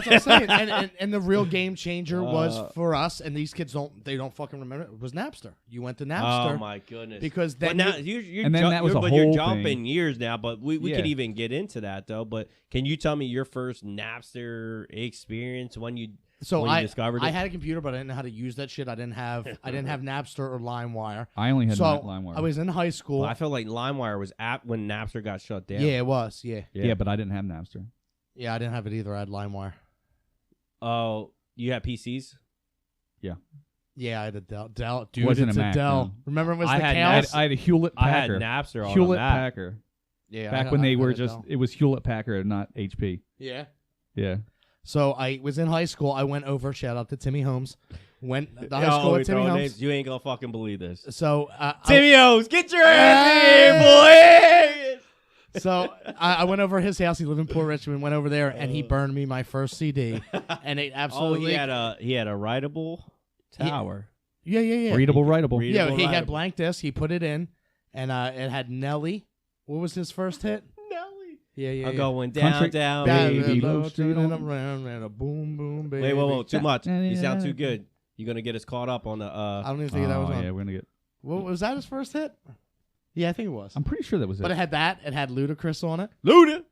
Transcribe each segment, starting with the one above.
That's what I'm saying. And the real game changer was for us, and these kids don't fucking remember it, was Napster. You went to Napster. Oh my goodness. Because then now you're jumping years now, but we could even get into that though. But can you tell me your first Napster experience when you discovered it? I had a computer, but I didn't know how to use that shit. I didn't have Napster or LimeWire. I only had LimeWire. I was in high school. Well, I feel like LimeWire was when Napster got shut down. Yeah, it was. Yeah, but I didn't have Napster. Yeah, I didn't have it either. I had LimeWire. Oh, you had PCs? Yeah. Yeah, I had a Dell. Dude, Wasn't it's a Mac, Dell. no. Remember it was I the had chaos? I had a Hewlett Packard. I had Napster on Hewlett a Mac. Packard. Yeah, Back when they were just, it was Hewlett Packard, not HP. Yeah. Yeah. So I was in high school. I went over. Shout out to Timmy Holmes. Went to high school at Timmy Holmes. Names. You ain't gonna fucking believe this. So Timmy Holmes, get your ass here, boy. So I went over his house. He lived in Port Richmond. Went over there and he burned me my first CD. And it absolutely. He had a writable tower. Yeah. Writable. Yeah, he had blank disc. He put it in, and it had Nelly. What was his first hit? Nelly. Yeah. I'm going down, baby, turning around and a boom, boom, baby. Wait, whoa, too much. You sound too good. You're gonna get us caught up on the. I don't even think that was on. Yeah, we're gonna get. What was that? His first hit? Yeah, I think it was. I'm pretty sure that was it. But it had that. It had Ludicrous on it. Luda,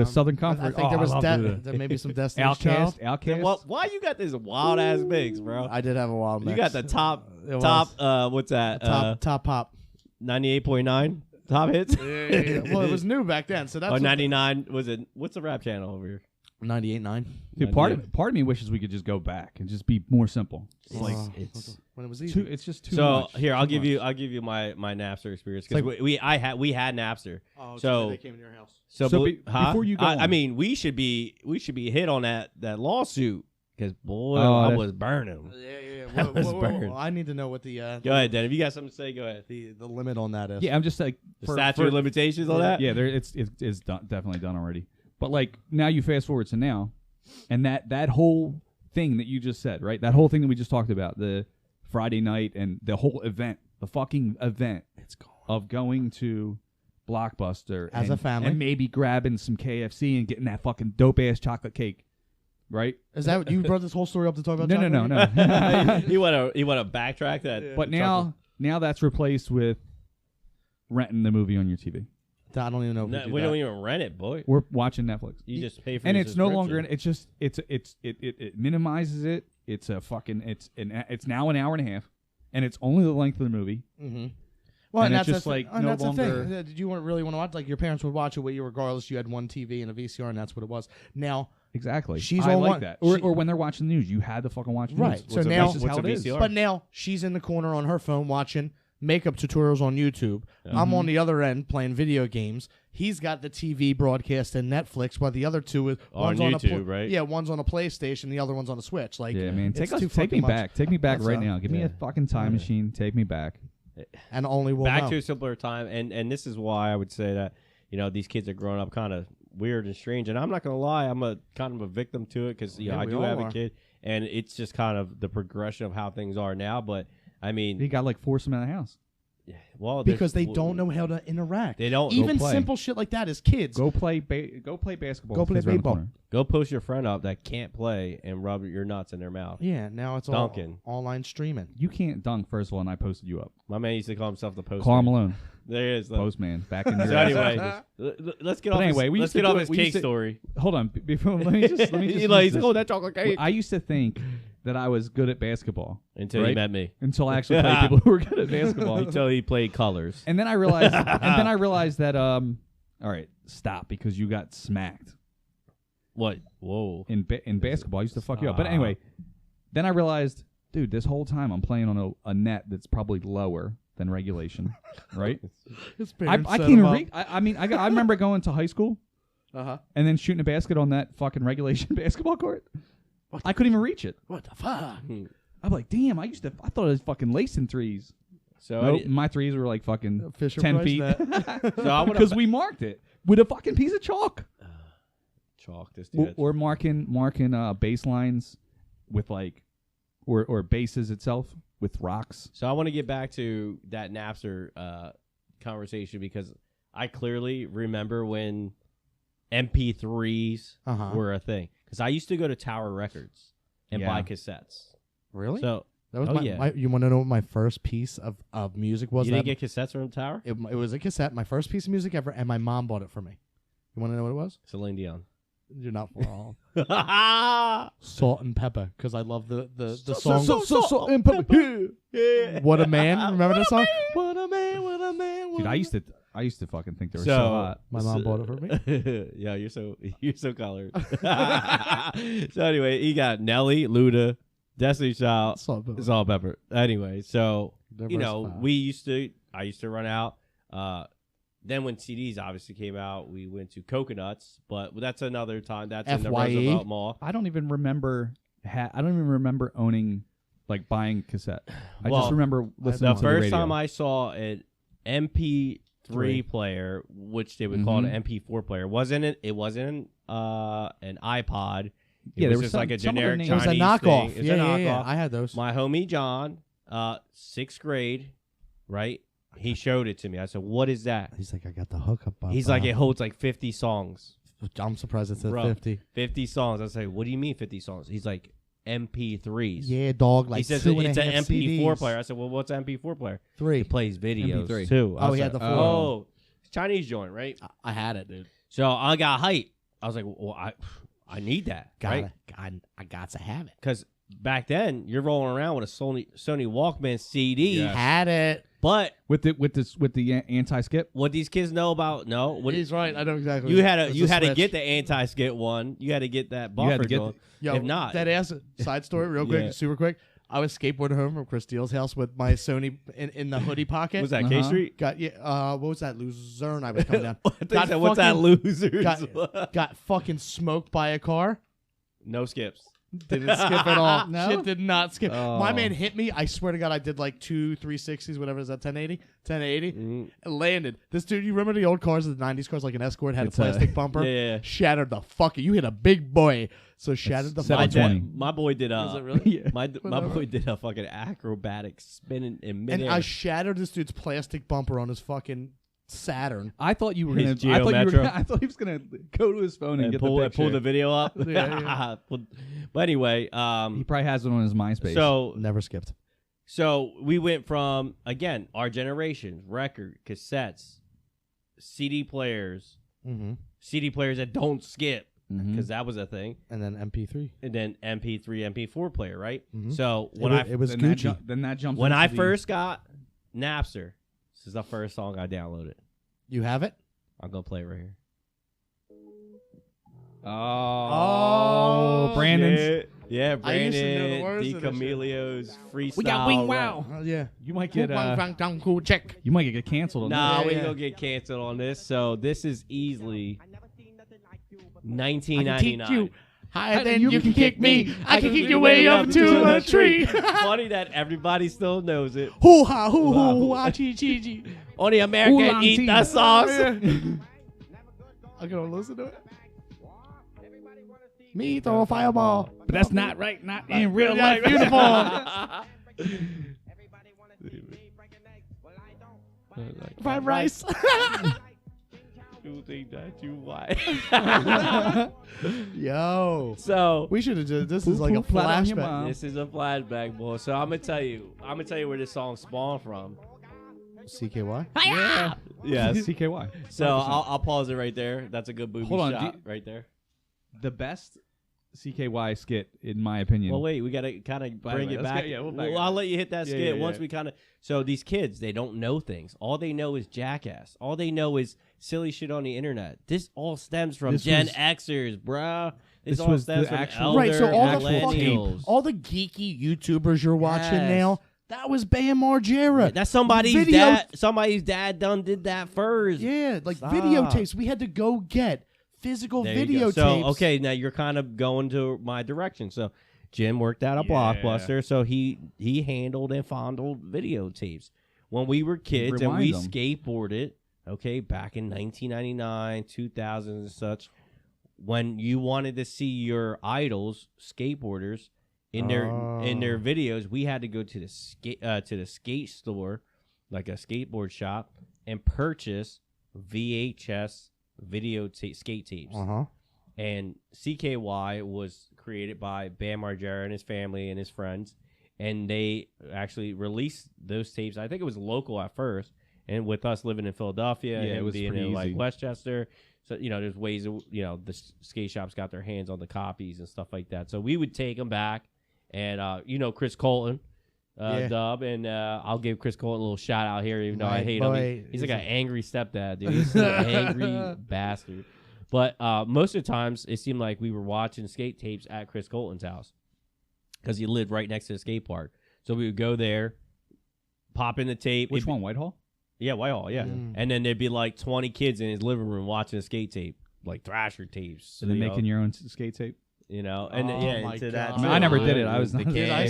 Southern Comfort. I think there was maybe some Destiny's Child. Outcast. Why you got this wild ass mix, bro? I did have a wild mix. You got the top. What's that? Top pop. 98.9 top hits. Yeah. Well, it was new back then, so that's. 99 was it? What's the rap channel over here? 98.9. Dude, part of me wishes we could just go back and just be more simple. Like it's when it was easy. It's just too so much. Here, I'll give you my Napster experience because we had Napster. Oh, so they came to your house. Before you go, I mean, we should be hit on that lawsuit because boy, I was burning. Yeah. Whoa. I need to know what the. Go ahead, Dan. If you got something to say, go ahead. The limit on that is. Yeah, I'm just like the statute of limitations on that. Yeah, it's definitely done already. But like now, you fast forward to now, and that whole thing that you just said, right? That whole thing that we just talked about, the Friday night and the whole event, the fucking event of going to Blockbuster as a family and maybe grabbing some KFC and getting that fucking dope ass chocolate cake, right? Is that what you brought this whole story up to talk about? No. You want to backtrack that? Yeah. But now that's replaced with renting the movie on your TV. I don't even know. If we don't even rent it, boy. We're watching Netflix. You just pay for and your it's no longer. subscription. It minimizes it. It's now an hour and a half, and it's only the length of the movie. Mm-hmm. Well, and that's it's just like no that's longer. The thing. Did you really want to watch? Like your parents would watch it with you regardless. You had one TV and a VCR, and that's what it was. Now exactly. I like one, that. Or when they're watching the news, you had to fucking watch the right. news. So now that's just how it is. But now she's in the corner on her phone watching makeup tutorials on YouTube. I'm on the other end playing video games. He's got the TV broadcast and Netflix, while the other two is one's on YouTube, right? Yeah, one's on a PlayStation, the other one's on a Switch. Like, yeah, man, take me much. back. Take me back That's right now. Give me a fucking time machine. Take me back. And only we'll back know. to a simpler time. And this is why I would say that these kids are growing up kind of weird and strange. And I'm not gonna lie, I'm kind of a victim to it because I do have a kid, and it's just kind of the progression of how things are now. But I mean, he got like force him out of the house. Well, because they don't know how to interact. They don't even simple shit like that as kids. Go play basketball. Go play baseball. Go post your friend up that can't play and rub your nuts in their mouth. Yeah, now it's dunking. all online streaming. You can't dunk, first of all, and I posted you up. My man used to call himself the postman. Karl Malone. There he is. Postman. Back in your So anyway, let's get off his cake story. Hold on. Before, let me just he's like, oh, that chocolate cake. I used to think that I was good at basketball. Until he met me. Until I actually played people who were good at basketball. Until he played colors. And then I realized that all right, stop, because you got smacked. What? Whoa. In basketball, I used to fuck you up. But anyway, then I realized, dude, this whole time I'm playing on a net that's probably lower than regulation, right? I can't even read. I remember going to high school and then shooting a basket on that fucking regulation basketball court. I couldn't even reach it. What the fuck? I'm like, damn, I thought I was fucking lacing threes. So nope, my threes were like fucking Fisher 10 Price feet. Because we marked it with a fucking piece of chalk. Chalk, this dude. Or marking baselines with like, or bases itself with rocks. So I want to get back to that Napster conversation because I clearly remember when MP3s were a thing. because I used to go to Tower Records and buy cassettes. Really? So that was you want to know what my first piece of music was? You didn't get cassettes from Tower? It was a cassette. My first piece of music ever, and my mom bought it for me. You want to know what it was? Celine Dion. You're not far off. Salt and Pepper, because I love the song. Salt and Pepper. Yeah. What a Man. Remember that song? What a man. What a man. Dude, I used to fucking think they were so hot. My mom bought it for me. Yeah, you're so colored. So anyway, he got Nelly, Luda, Destiny Child, Salt Pepper. Anyway, so I used to run out. Then when CDs obviously came out, we went to Coconuts, but that's another time. That's in the Roosevelt Mall. I don't even remember owning, like, buying cassette. I just remember listening to the radio. The first time I saw an MP3 player, which they would call an MP4 player, it wasn't an iPod. It was just like a generic Chinese thing. It was a knockoff. It was a knockoff. Yeah. I had those. My homie John, 6th grade, right? He showed it to me. I said, "What is that?" He's like, "I got the hookup." He's like, "It holds like 50 songs." I'm surprised it said 50. 50 songs. I say, "What do you mean 50 songs?" He's like, "MP3s." Yeah, dog. Like, he says it's an MP4 player. I said, "Well, what's an MP4 player?" 3. It plays videos MP3. too. He had the 4. Oh, it's Chinese joint, right? I had it, dude. So I got hype. I was like, "Well, I need that." I got to have it. Because back then, you're rolling around with a Sony Walkman CD. Yes. Had it. But with the anti-skip, what these kids know about he's right. I know exactly. You had to get the anti-skip one. You had to get that buffer. If not, that ass side story, real quick, super quick. I was skateboarding home from Chris Steele's house with my Sony in the hoodie pocket. Was that K Street? What was that, Luzerne? I was coming down. What's that, losers? Got fucking smoked by a car. No skips. Didn't skip at all. No? Shit did not skip. Oh. My man hit me. I swear to God, I did like 2 360s, whatever is that, 1080? 1080. It landed. This dude, you remember the old cars, the 90s cars, like an Escort, had a plastic bumper? Yeah. Shattered the fucking. You hit a big boy. So shattered the fucking. My boy did Was it really? my boy did a fucking acrobatic spin in midair. And I shattered this dude's plastic bumper on his fucking Saturn. I thought you were gonna. I thought he was gonna go to his phone and get pull the video up. Yeah. But anyway, he probably has it on his MySpace. So never skipped. So we went from, again, our generation, record, cassettes, CD players, CD players that don't skip, because that was a thing, and then MP3, and then MP3, MP4 player, right? So when it was Gucci. Then that jumped. When I first got Napster. This is the first song I downloaded. You have it? I'm going to play it right here. Oh, Brandon's. Yeah, Brandon. I used to know the words of Camilio's freestyle. We got Wing Wow. Yeah. You might get cool check. You might get canceled on this. No, we ain't going to get canceled on this. So this is easily 1999. Higher than you can kick me. I can kick your way up to a tree. Funny that everybody still knows it. Hoo ha hoo hoo ha chi chi chi. Only American eat the sauce. I'm gonna listen to it. Me throw a fireball, but that's not right. Not in real life uniform. Fried rice. You think that you white? Yo. So we should have just. This is like a flashback. This is a flashback, boy. So I'm gonna tell you where this song spawned from. CKY. Yeah. Yeah. CKY. So I'll pause it right there. That's a good booby shot right there. The best CKY skit, in my opinion. Well, wait, we gotta kind of bring it back. I'll let you hit that skit once we kind of. So these kids, they don't know things. All they know is jackass. All they know is silly shit on the internet. This all stems from Gen Xers, bruh. This all stems from elder right. So all the millennials. Geeky YouTubers you're watching now. That was Bam Margera. Yeah, that's somebody's dad. Somebody's dad done did that first. Yeah, like videotapes. We had to go get physical videotapes. So, okay, now you're kind of going to my direction. So, Jim worked at a Blockbuster, so he handled and fondled videotapes. When we were kids and we skateboarded, okay, back in 1999, 2000 and such, when you wanted to see your idols, skateboarders, in their videos, we had to go to the skate store, like a skateboard shop, and purchase VHS skate tapes. And CKY was created by Bam Margera and his family and his friends, and they actually released those tapes. I think it was local at first, and with us living in Philadelphia and it was being in easy. like Westchester, so there's ways of, the skate shops got their hands on the copies and stuff like that. So we would take them back, and Chris Colton. Dub, and I'll give Chris Colton a little shout out here, even though I hate him. He's like an angry stepdad, dude. He's an angry bastard. But most of the times, it seemed like we were watching skate tapes at Chris Colton's house because he lived right next to the skate park. So we would go there, pop in the tape. Which one, Whitehall? Yeah, Whitehall, yeah. And then there'd be like 20 kids in his living room watching a skate tape, like Thrasher tapes. And then making your own skate tape? And into that. I never did it. I was the not kid. I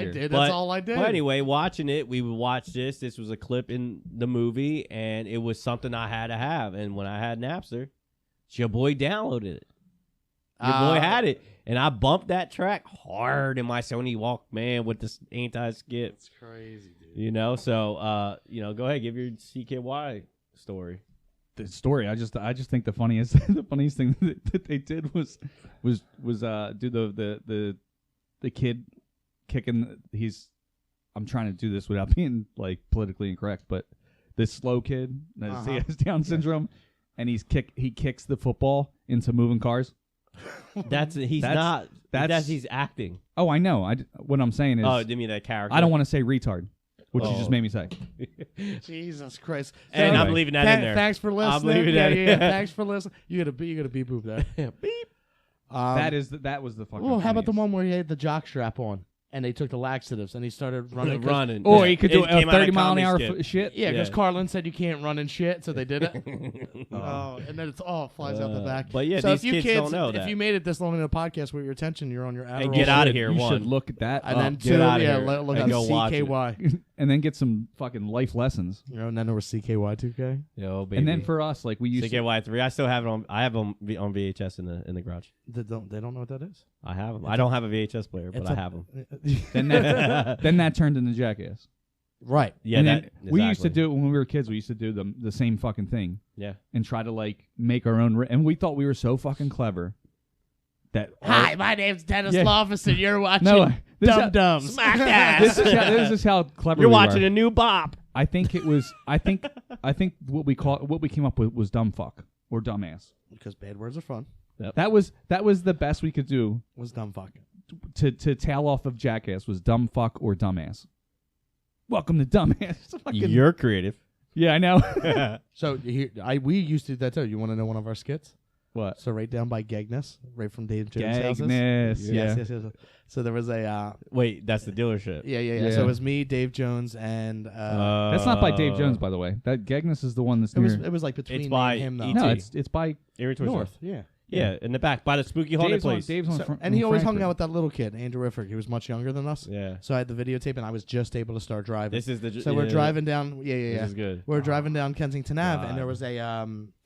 did. That's all I did. But anyway, watching it, we would watch this. This was a clip in the movie, and it was something I had to have. And when I had Napster, your boy downloaded it. Your boy had it, and I bumped that track hard in my Sony Walkman with this anti-skip. It's crazy, dude. So go ahead, give your CKY story. The story. I just think the funniest thing that they did was do the kid kicking. I'm trying to do this without being like politically incorrect, but this slow kid that he has Down syndrome, and he kicks the football into moving cars. He's acting. Oh, I know. What I'm saying is. Oh, you mean that character? I don't want to say retard. Which you just made me say. Jesus Christ! So and I'm leaving that in there. Thanks for listening. I'm leaving that in. Thanks for listening. You gotta beep boop that. Beep. That was the fucking. Well, how about the one where he had the jock strap on and they took the laxatives and he started running? Or he could do a 30 mile an hour shit. Yeah, because Carlin said you can't run and shit, so they did it. And then it's flies out the back. But yeah, so these kids don't know that. If you made it this long in the podcast with your attention, you're on your Adderall. And get out of here. You should look at that. And then get out of here. Look at CKY. And then get some fucking life lessons. And then there was CKY 2K. Yo, baby. And then for us, like we used CKY 3. I still have it on. I have them on VHS in the garage. They don't know what that is. I have them. I don't have a VHS player, but I have them. Then that turned into Jackass. Right. Yeah. And we used to do it when we were kids. We used to do the same fucking thing. Yeah. And try to like make our own. And we thought we were so fucking clever. Hi, my name's Dennis Lofison. You're watching Dum Dums. Smack that. This is how clever you're we watching are. a new bop. I think it was. I think what we came up with was dumb fuck or dumbass. Because bad words are fun. Yep. That was the best we could do. Was dumb fuck. To tail off of Jackass was dumb fuck or dumbass. Welcome to Dumbass. You're creative. Yeah, I know. So we used to do that too. You want to know one of our skits? What? So right down by Gagness, right from Dave Jones' houses. Gagness, yeah. Yes. So there was a wait. That's the dealership. Yeah. So it was me, Dave Jones, and that's not by Dave Jones, by the way. That Gagness is the one that's near. It was like between it's by me and him though. E.T. No, it's by North. Yeah. Yeah, in the back by the spooky haunted place. And he always hung out with that little kid, Andrew Rifford. He was much younger than us. Yeah. So I had the videotape, and I was just able to start driving. This is the. So we're driving down. Yeah. This is good. We're driving down Kensington Ave, and there was a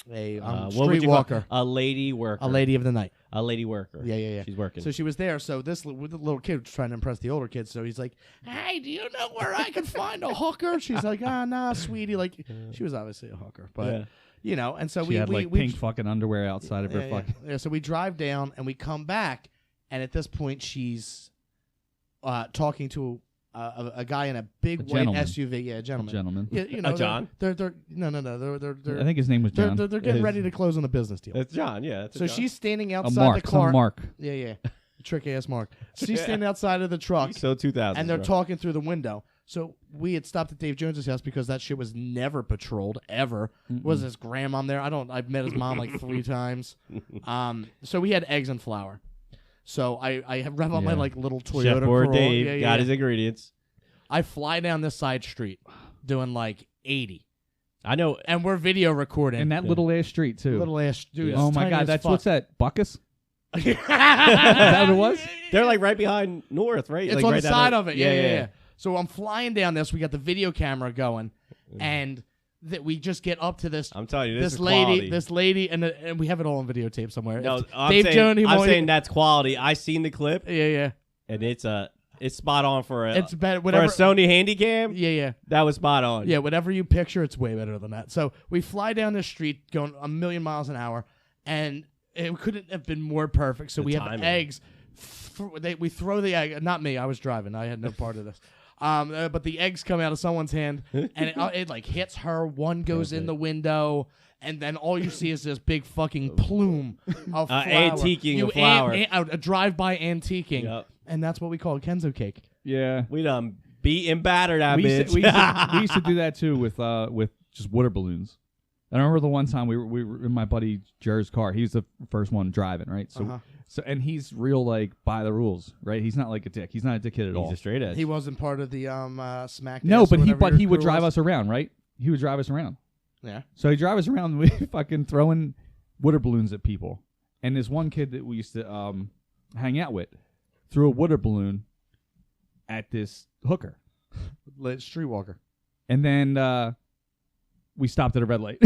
streetwalker, a lady worker, a lady of the night, a lady worker. Yeah. She's working. So she was there. So this little kid was trying to impress the older kids. So he's like, "Hey, do you know where I can find a hooker?" She's like, nah, sweetie." Like she was obviously a hooker, but. Yeah. And so she had like pink fucking underwear outside of her fucking. Yeah, so we drive down and we come back, and at this point she's talking to a guy in a big white SUV. Yeah, a gentleman. Yeah, John. They're I think his name was John. They're getting ready to close on a business deal. It's John. Yeah. So she's standing outside the car. Mark. Yeah. Trick ass Mark. She's standing outside of the truck. So 2000. And they're talking through the window. So we had stopped at Dave Jones's house because that shit was never patrolled ever. Was his grandma there? I've met his mom like 3 times. So we had eggs and flour. So I have rev on my like little Toyota Chef Corolla. Dave got his ingredients. I fly down this side street doing like 80. I know, and we're video recording. And that little ass street too. Little ass dude. Oh my god, that's what's that? Buckus? Is that what it was? They're like right behind North, right? It's like on right the side of it. Yeah. So I'm flying down this. We got the video camera going, and that we just get up to this. I'm telling you, this is lady, quality. this lady, and we have it all on videotape somewhere. No, I'm saying that's quality. I seen the clip. Yeah. And it's spot on for a Sony Handycam. Yeah. That was spot on. Yeah, whatever you picture, it's way better than that. So we fly down this street going a million miles an hour, and it couldn't have been more perfect. So we have eggs. We throw the egg. Not me. I was driving. I had no part of this. But the eggs come out of someone's hand, and it like hits her. One goes in the window, and then all you see is this big fucking plume of flour. Antiquing a flower. A drive-by antiquing, and that's what we call a Kenzo cake. Yeah, we done beat and battered that bitch. We used to do that too with just water balloons. I remember the one time we were in my buddy Jer's car. He was the first one driving, right? So. So and he's real like by the rules, right? He's not like a dick. He's not a dickhead at all. He's a straight edge. He wasn't part of the smack. No, but he would drive us around, right? He would drive us around. Yeah. So he drive us around, we fucking throwing water balloons at people. And this one kid that we used to hang out with threw a water balloon at this hooker, streetwalker, and then we stopped at a red light.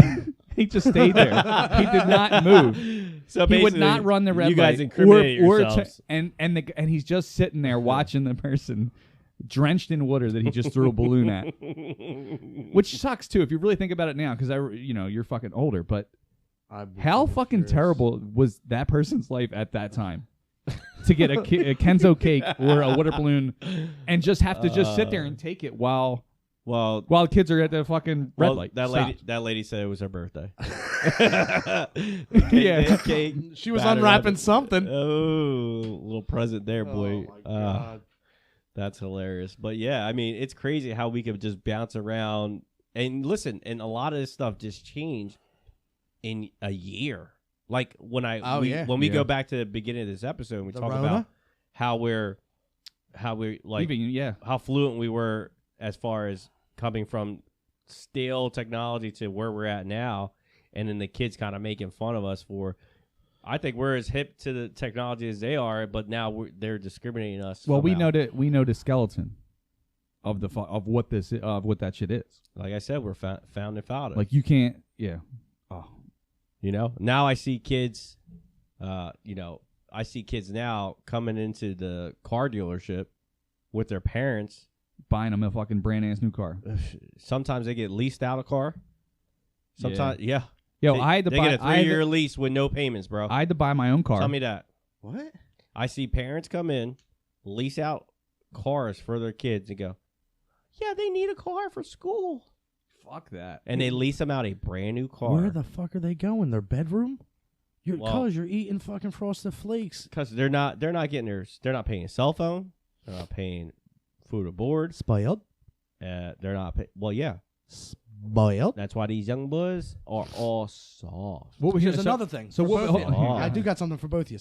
He just stayed there. He did not move. So he would not run the red light. You guys incriminate yourselves. And he's just sitting there watching the person drenched in water that he just threw a balloon at. Which sucks too if you really think about it now, because you're fucking older. But how fucking terrible was that person's life at that time to get a Kenzo cake or a water balloon and just have to just sit there and take it while kids are at the fucking red light. That lady said it was her birthday. Yeah, cake, she was unwrapping something. Oh, little present there, boy. Oh my God. That's hilarious. But yeah, I mean, it's crazy how we could just bounce around and listen. And a lot of this stuff just changed in a year. Like when we go back to the beginning of this episode, and we talk about how we're like how fluent we were as far as coming from stale technology to where we're at now, and then the kids kind of making fun of us for. I think we're as hip to the technology as they are, but now they're discriminating us. Well, somehow. we know the skeleton of what that shit is. Like I said, we're found and found. Like you can't, yeah. Oh, now I see kids. I see kids now coming into the car dealership with their parents, buying them a fucking brand ass new car. Sometimes they get leased out a car. Sometimes, yeah. Yo, I had to buy get a 3-year lease with no payments, bro. I had to buy my own car. Tell me that. What? I see parents come in, lease out cars for their kids and go, yeah, they need a car for school. Fuck that. And they lease them out a brand new car. Where the fuck are they going? Their bedroom? Because you're eating fucking Frosted Flakes. Because they're not getting they're not paying a cell phone. They're not paying food or board. Spoiled. They're not paying. Well, yeah. Spoiled. That's why these young boys are all soft. Here's another thing. So I do got something for both of you.